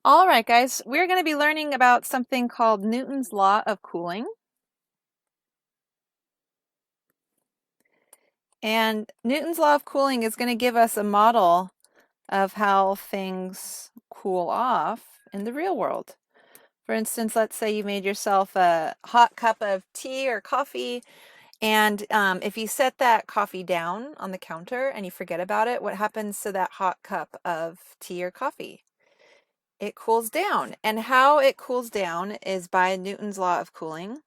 All right, guys, we're going to be learning about something called Newton's law of cooling. And Newton's law of cooling is going to give us a model of how things cool off in the real world. For instance, let's say you made yourself a hot cup of tea or coffee, and if you set that coffee down on the counter and you forget about it, what happens to that hot cup of tea or coffee? It cools down. And how it cools down is by Newton's law of cooling.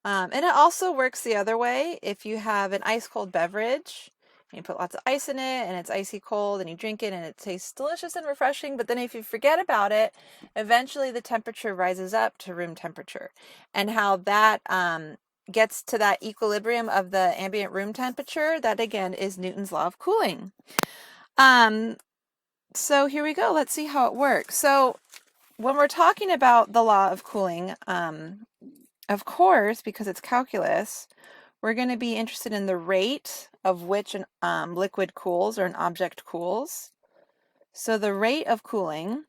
And it also works the other way. If you have an ice cold beverage and you put lots of ice in it and it's icy cold and you drink it and it tastes delicious and refreshing, but then if you forget about it, eventually the temperature rises up to room temperature. And how that gets to that equilibrium of the ambient room temperature, that again is Newton's law of cooling. So here we go. Let's see how it works. So when we're talking about the law of cooling, of course, because it's calculus, we're going to be interested in the rate of which an liquid cools or an object cools. So the rate of cooling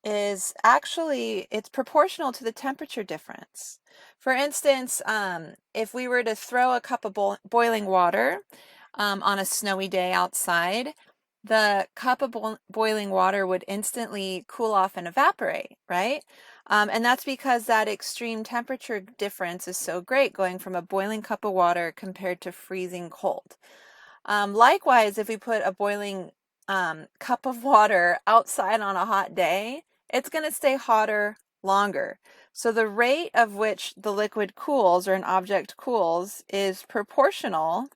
is actually, it's proportional to the temperature difference. For instance, if we were to throw a cup of boiling water on a snowy day outside, the cup of boiling water would instantly cool off and evaporate, right? And that's because that extreme temperature difference is so great, going from a boiling cup of water compared to freezing cold. Likewise, if we put a boiling cup of water outside on a hot day, it's going to stay hotter longer. So the rate of which the liquid cools or an object cools is proportional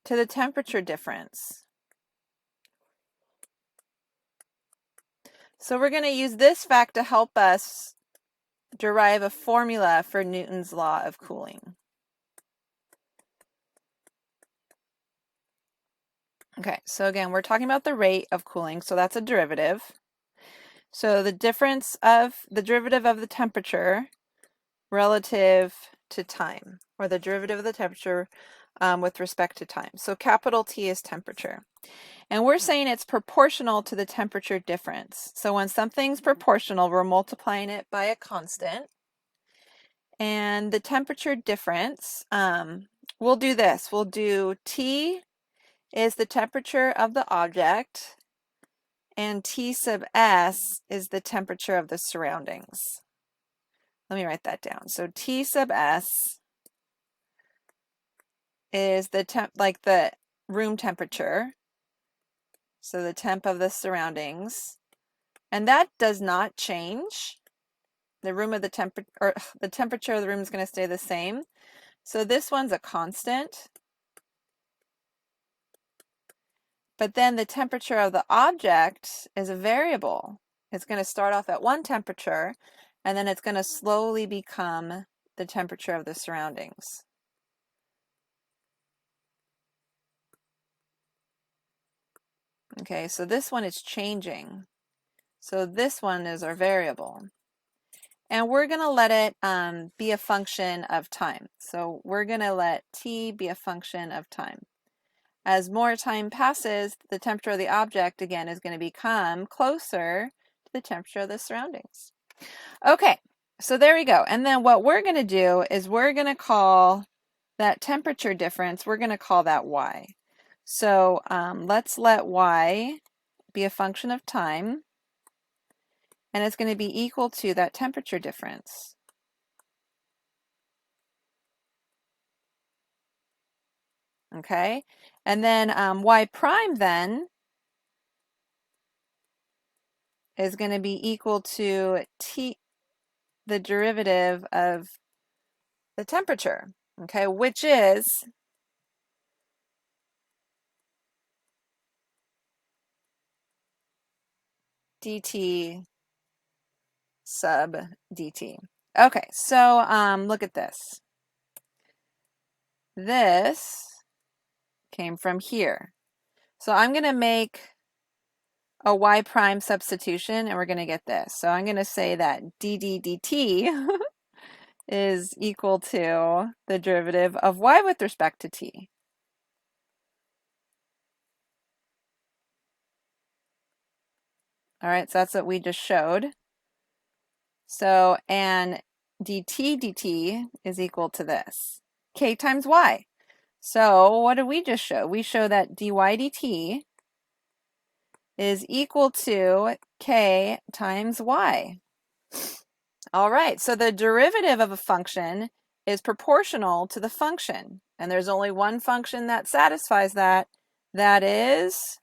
to the temperature difference. So we're going to use this fact to help us derive a formula for Newton's law of cooling. Okay, so again, we're talking about the rate of cooling, so that's a derivative. So the difference of the derivative of the temperature relative to time, or the derivative of the temperature with respect to time. So capital T is temperature. And we're saying it's proportional to the temperature difference. So when something's proportional, we're multiplying it by a constant. And the temperature difference, we'll do this. We'll do T is the temperature of the object, and T sub S is the temperature of the surroundings. Let me write that down. So T sub S is the temp, like the room temperature. So the temp of the surroundings. And that does not change. The room of the temperature, or the temperature of the room is going to stay the same. So this one's a constant. But then the temperature of the object is a variable. It's going to start off at one temperature, and then it's going to slowly become the temperature of the surroundings. Okay, so this one is changing. So this one is our variable. And we're going to let it be a function of time. So we're going to let T be a function of time. As more time passes, the temperature of the object, again, is going to become closer to the temperature of the surroundings. Okay, so there we go. And then what we're going to do is we're going to call that temperature difference, we're going to call that Y. So let's let Y be a function of time, and it's going to be equal to that temperature difference. Okay, and then Y prime then is going to be equal to T, the derivative of the temperature, okay, which is dt sub dt. Okay, so look at this. This came from here. So I'm going to make a y prime substitution, and we're going to get this. So I'm going to say that dd dt is equal to the derivative of y with respect to t. All right, so that's what we just showed. So, and dt is equal to this, k times y. So what did we just show? We show that dy dt is equal to k times y. All right, so the derivative of a function is proportional to the function. And there's only one function that satisfies that. That is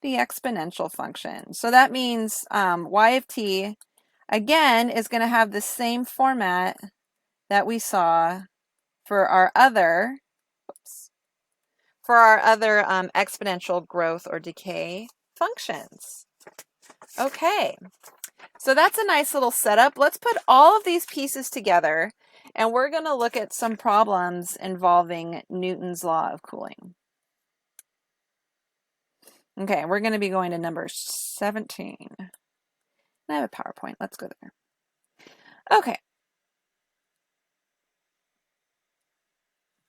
the exponential function. So that means y of t, again, is going to have the same format that we saw for our other, exponential growth or decay functions. Okay, so that's a nice little setup. Let's put all of these pieces together, and we're going to look at some problems involving Newton's law of cooling. Okay, we're going to be going to number 17. I have a PowerPoint. Let's go there. Okay.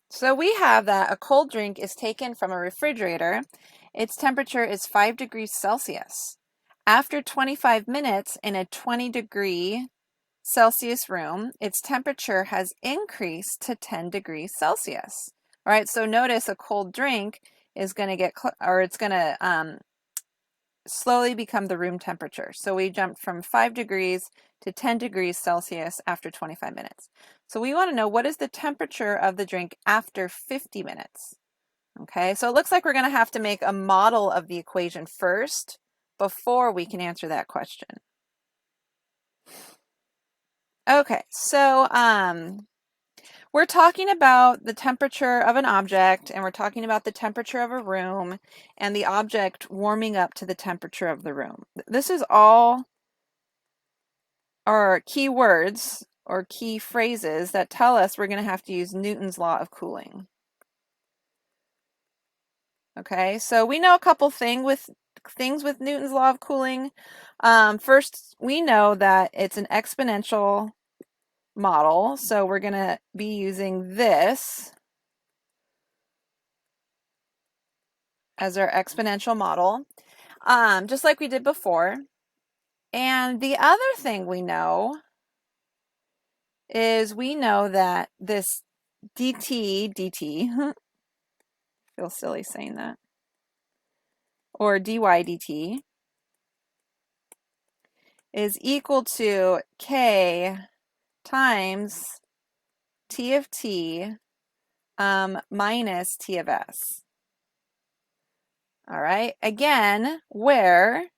So we have that a cold drink is taken from a refrigerator. Its temperature is 5 degrees Celsius. After 25 minutes in a 20-degree Celsius room, its temperature has increased to 10 degrees Celsius. All right, so notice a cold drink is going to get, it's going to slowly become the room temperature. So we jumped from 5 degrees to 10 degrees Celsius after 25 minutes. So we want to know, what is the temperature of the drink after 50 minutes? Okay, so it looks like we're going to have to make a model of the equation first before we can answer that question. Okay, so we're talking about the temperature of an object, and we're talking about the temperature of a room, and the object warming up to the temperature of the room. This is all our key words or key phrases that tell us we're going to have to use Newton's law of cooling. Okay, so we know a couple things with Newton's law of cooling. First, we know that it's an exponential model, so we're going to be using this as our exponential model, just like we did before. And the other thing we know is we know that this dt, feel silly saying that, or dy dt is equal to k times t of t minus t of s. All right, again, where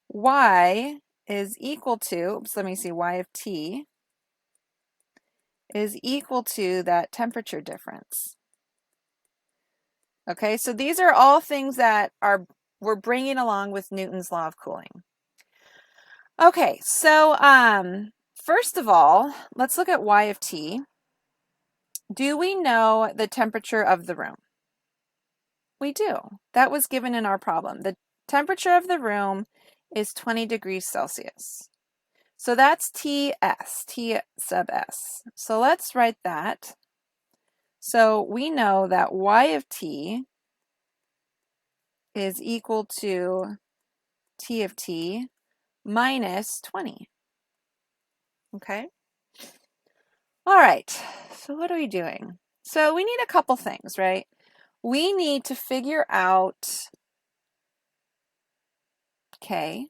y is equal to, y of t is equal to that temperature difference. Okay, so these are all things that we're bringing along with Newton's law of cooling. Okay, so first of all, let's look at y of t. Do we know the temperature of the room? We do. That was given in our problem. The temperature of the room is 20 degrees Celsius. So that's Ts, T sub s. So let's write that. So we know that y of t is equal to t of t minus 20. Okay? All right, so what are we doing? So we need a couple things, right? We need to figure out k,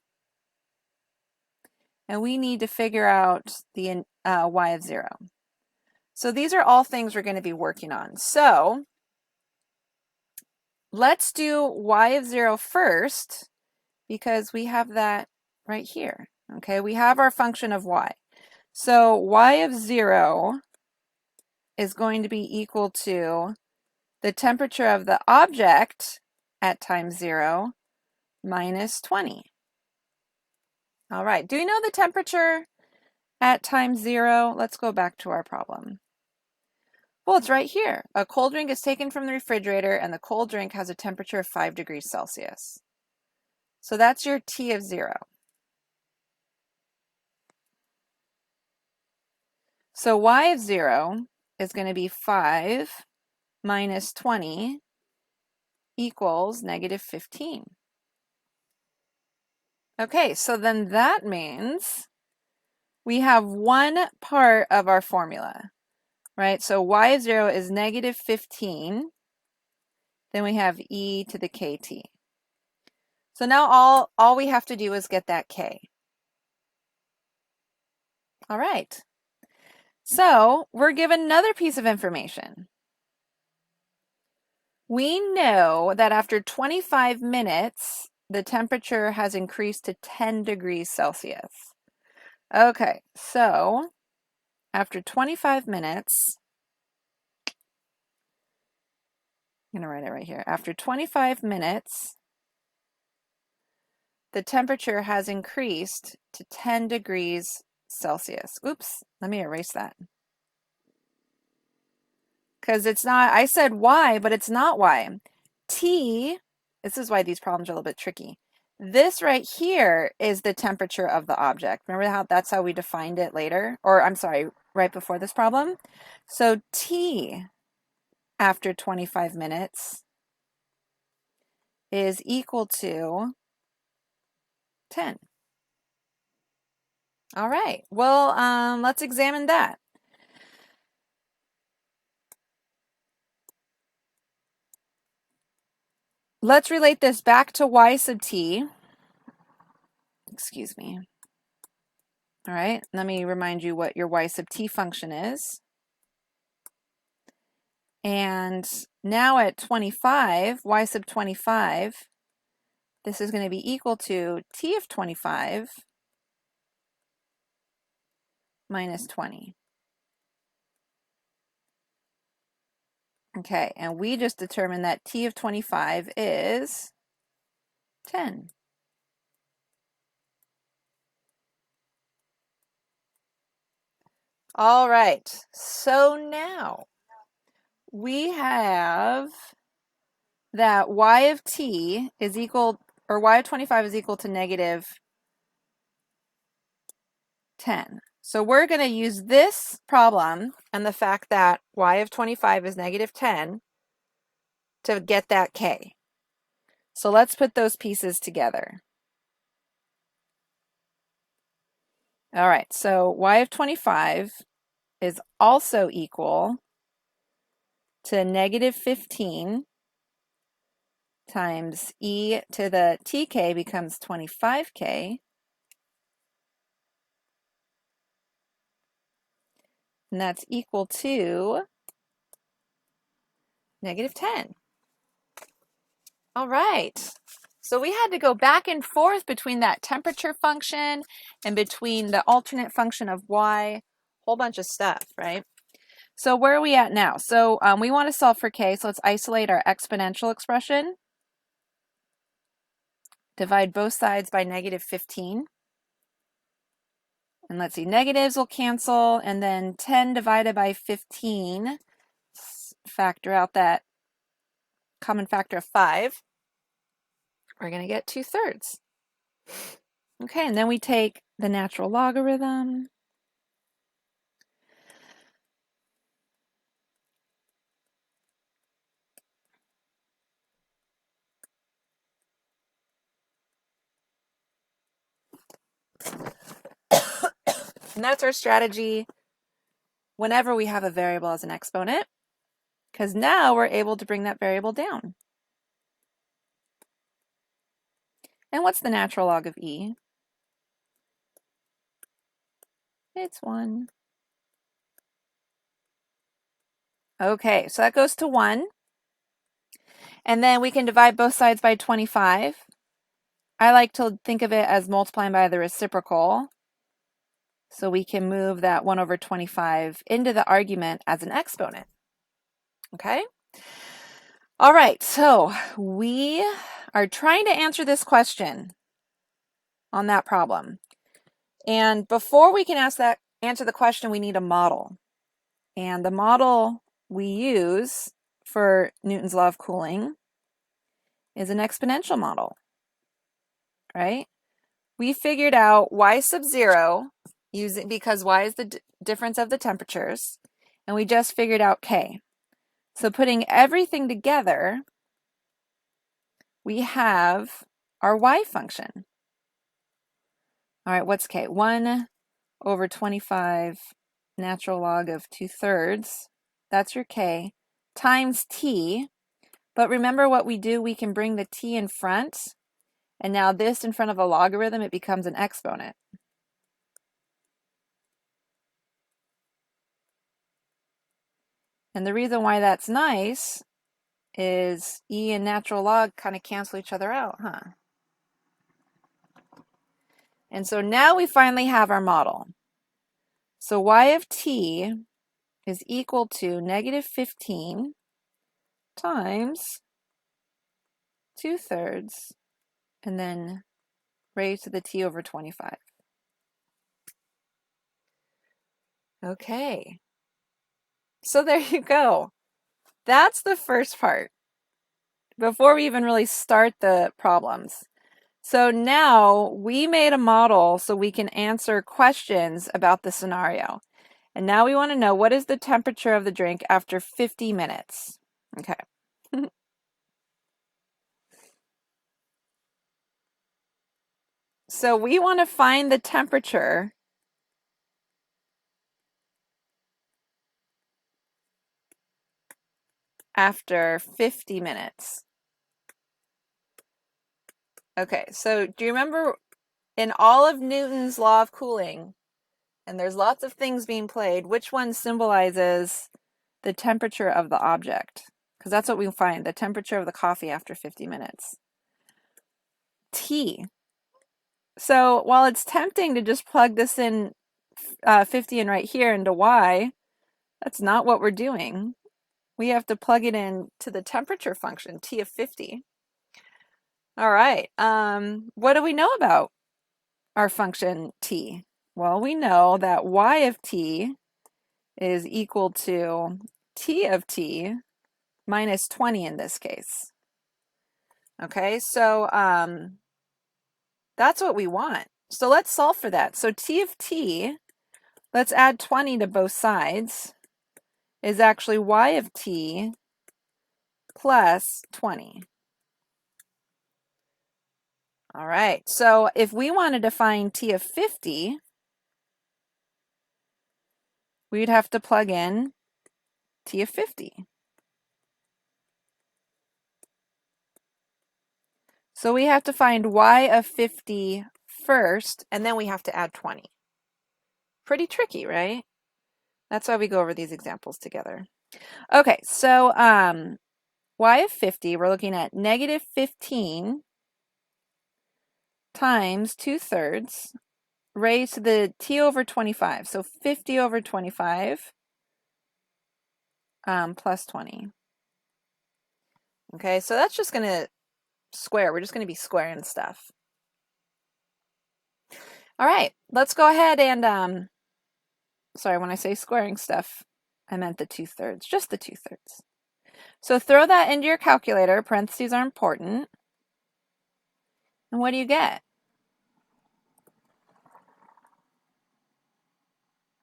and we need to figure out the y of 0. So these are all things we're going to be working on. So let's do y of 0 first, because we have that right here. Okay, we have our function of y. So y of 0 is going to be equal to the temperature of the object at time 0 minus 20. All right, do we know the temperature at time 0? Let's go back to our problem. Well, it's right here. A cold drink is taken from the refrigerator, and the cold drink has a temperature of 5 degrees Celsius. So that's your T of 0. So y of 0 is going to be 5 minus 20 equals negative 15. Okay, so then that means we have one part of our formula, right? So y of 0 is negative 15. Then we have e to the kt. So now all we have to do is get that k. All right. So we're given another piece of information. We know that after 25 minutes, the temperature has increased to 10 degrees Celsius. Okay, so after 25 minutes, I'm going to write it right here. After 25 minutes, the temperature has increased to 10 degrees Celsius. Oops, let me erase that. Because it's not, I said y, but it's not y. T, this is why these problems are a little bit tricky. This right here is the temperature of the object. Remember how that's how we defined it later? Or I'm sorry, right before this problem. So T after 25 minutes is equal to 10. All right, well, let's examine that. Let's relate this back to y sub t. Excuse me. All right, let me remind you what your y sub t function is. And now at 25, y sub 25, this is going to be equal to t of 25 minus 20. Okay, and we just determined that t of 25 is 10. All right, so now we have that y of t is equal, or y of 25 is equal to negative 10. So we're going to use this problem and the fact that y of 25 is negative 10 to get that k. So let's put those pieces together. All right, so y of 25 is also equal to negative 15 times e to the tk becomes 25k. And that's equal to negative 10. All right. So we had to go back and forth between that temperature function and between the alternate function of y, whole bunch of stuff, right? So where are we at now? So we want to solve for k, so let's isolate our exponential expression. Divide both sides by negative 15. And let's see, negatives will cancel, and then 10 divided by 15, factor out that common factor of 5. We're going to get 2/3. Okay, and then we take the natural logarithm. And that's our strategy whenever we have a variable as an exponent, because now we're able to bring that variable down. And what's the natural log of e? It's 1. Okay, so that goes to 1. And then we can divide both sides by 25. I like to think of it as multiplying by the reciprocal. So we can move that 1 over 25 into the argument as an exponent. Okay? All right, so we are trying to answer this question on that problem. And before we can answer the question, we need a model. And the model we use for Newton's law of cooling is an exponential model, right? We figured out y sub 0 because y is the difference of the temperatures, and we just figured out k. So putting everything together, we have our y function. All right, what's k? 1 over 25 natural log of 2/3. That's your k, times t. But remember what we do? We can bring the t in front, and now this in front of a logarithm, it becomes an exponent. And the reason why that's nice is e and natural log kind of cancel each other out, huh? And so now we finally have our model. So y of t is equal to -15 times 2/3 and then raised to the t over 25. Okay. So there you go. That's the first part before we even really start the problems. So now we made a model so we can answer questions about the scenario. And now we want to know, what is the temperature of the drink after 50 minutes? Okay. So we want to find the temperature after 50 minutes. Okay, so do you remember in all of Newton's law of cooling, and there's lots of things being played, which one symbolizes the temperature of the object? Because that's what we find, the temperature of the coffee after 50 minutes. T. So while it's tempting to just plug this in 50 and right here into y, that's not what we're doing. We have to plug it in to the temperature function, T of 50. All right. What do we know about our function T? Well, we know that y of t is equal to T of t minus 20 in this case. Okay, so that's what we want. So let's solve for that. So T of t, let's add 20 to both sides, is actually y of t plus 20. All right, so if we wanted to find T of 50, we'd have to plug in T of 50. So we have to find y of 50 first, and then we have to add 20. Pretty tricky, right? That's why we go over these examples together. Okay, so y of 50, we're looking at -15 times 2/3 raised to the t over 25. So 50 over 25 plus 20. Okay, so that's just going to square. We're just going to be squaring stuff. All right, let's go ahead and, sorry, when I say squaring stuff, I meant the 2/3, just the 2/3. So throw that into your calculator. Parentheses are important. And what do you get?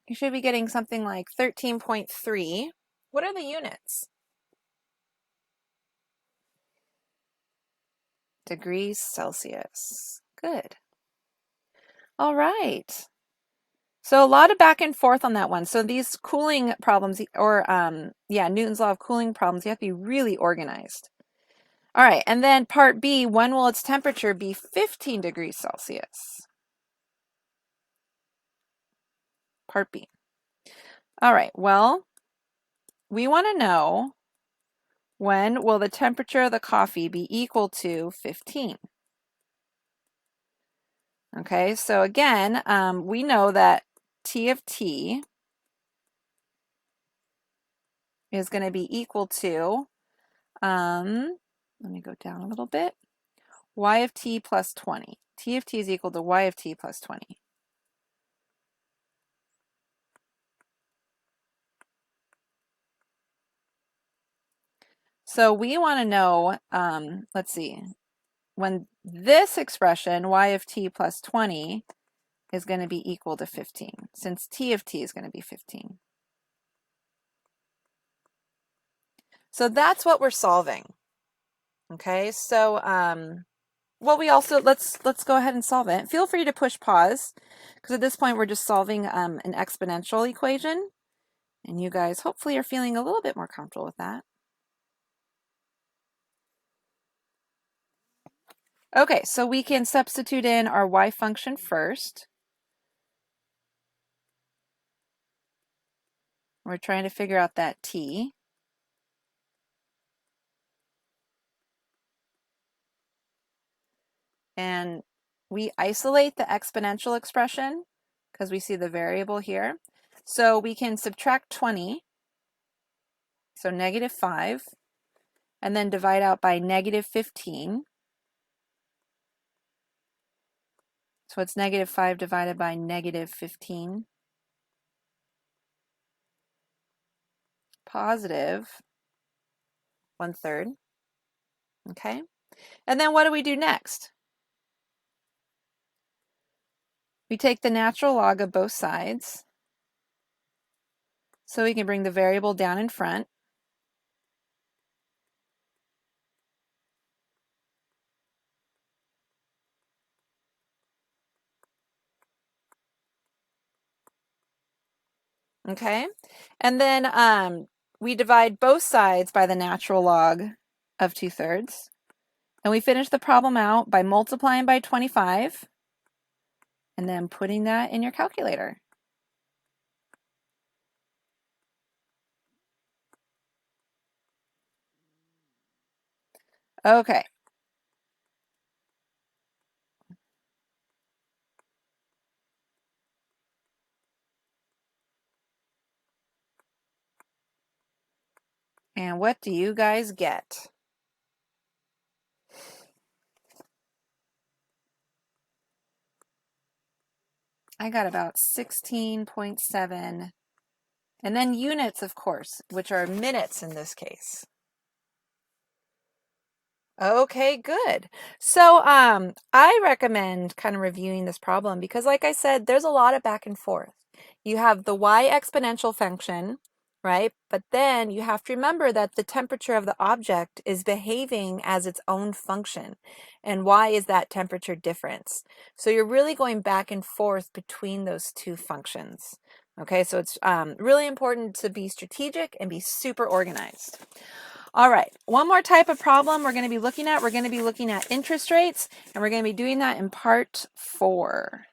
You should be getting something like 13.3. What are the units? Degrees Celsius. Good. All right. So a lot of back and forth on that one. So these cooling problems, or Newton's law of cooling problems, you have to be really organized. All right, and then part B, when will its temperature be 15 degrees Celsius? Part B. All right, well, we want to know, when will the temperature of the coffee be equal to 15? Okay, so again, we know that T of t is going to be equal to, let me go down a little bit, y of t plus 20. T of t is equal to y of t plus 20. So we want to know, let's see, when this expression, y of t plus 20, is going to be equal to 15, since t of t is going to be 15. So that's what we're solving. Okay, so well, we also let's go ahead and solve it. Feel free to push pause, because at this point we're just solving an exponential equation, and you guys hopefully are feeling a little bit more comfortable with that. Okay, so we can substitute in our y function first. We're trying to figure out that t. And we isolate the exponential expression because we see the variable here. So we can subtract 20, so negative 5, and then divide out by negative 15. So it's negative 5 divided by negative 15. Positive 1/3. Okay. And then what do we do next? We take the natural log of both sides. So we can bring the variable down in front. Okay. And then we divide both sides by the natural log of 2/3. And we finish the problem out by multiplying by 25 and then putting that in your calculator. Okay. And what do you guys get? I got about 16.7, and then units, of course, which are minutes in this case. Okay, good. So I recommend kind of reviewing this problem because, like I said, there's a lot of back and forth. You have the y exponential function, right? But then you have to remember that the temperature of the object is behaving as its own function. And why is that temperature difference? So you're really going back and forth between those two functions. Okay, so it's really important to be strategic and be super organized. All right, one more type of problem we're going to be looking at. We're going to be looking at interest rates, and we're going to be doing that in part 4.